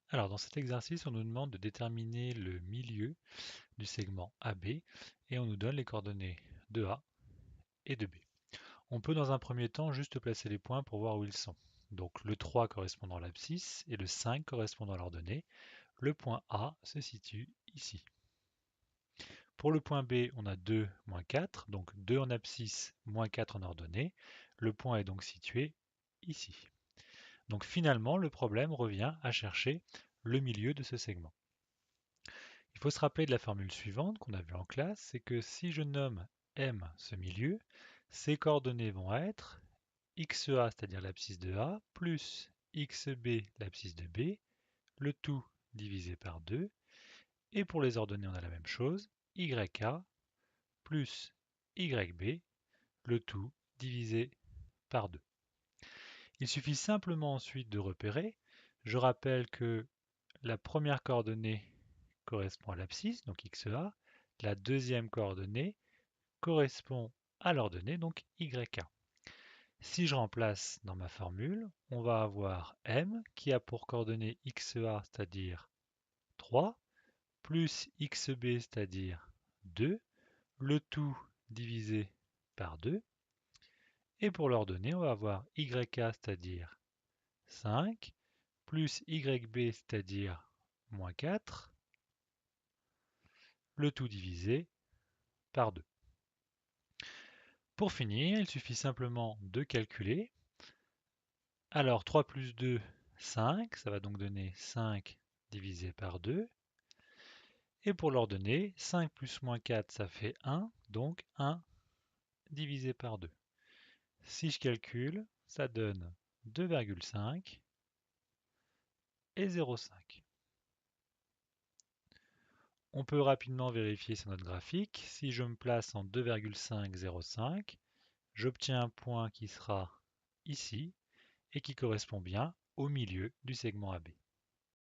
Alors, dans cet exercice, on nous demande de déterminer le milieu du segment AB et on nous donne les coordonnées de A et de B. On peut dans un premier temps juste placer les points pour voir où ils sont. Donc le 3 correspondant à l'abscisse et le 5 correspondant à l'ordonnée. Le point A se situe ici. Pour le point B, on a 2, moins 4, donc 2 en abscisse, moins 4 en ordonnée. Le point est donc situé ici. Donc finalement, le problème revient à chercher le milieu de ce segment. Il faut se rappeler de la formule suivante qu'on a vue en classe, c'est que si je nomme M ce milieu, ses coordonnées vont être XA, c'est-à-dire l'abscisse de A, plus XB, l'abscisse de B, le tout divisé par 2. Et pour les ordonnées, on a la même chose, YA plus YB, le tout divisé par 2. Il suffit simplement ensuite de repérer. Je rappelle que la première coordonnée correspond à l'abscisse, donc XA. La deuxième coordonnée correspond à l'ordonnée, donc YA. Si je remplace dans ma formule, on va avoir M qui a pour coordonnée XA, c'est-à-dire 3, plus XB, c'est-à-dire 2, le tout divisé par 2. Et pour l'ordonnée, on va avoir YA, c'est-à-dire 5, plus YB, c'est-à-dire moins 4, le tout divisé par 2. Pour finir, il suffit simplement de calculer. Alors 3 plus 2, 5, ça va donc donner 5 divisé par 2. Et pour l'ordonnée, 5 plus moins 4, ça fait 1, donc 1 divisé par 2. Si je calcule, ça donne 2,5 et 0,5. On peut rapidement vérifier sur notre graphique. Si je me place en 2,5, 0,5, j'obtiens un point qui sera ici et qui correspond bien au milieu du segment AB.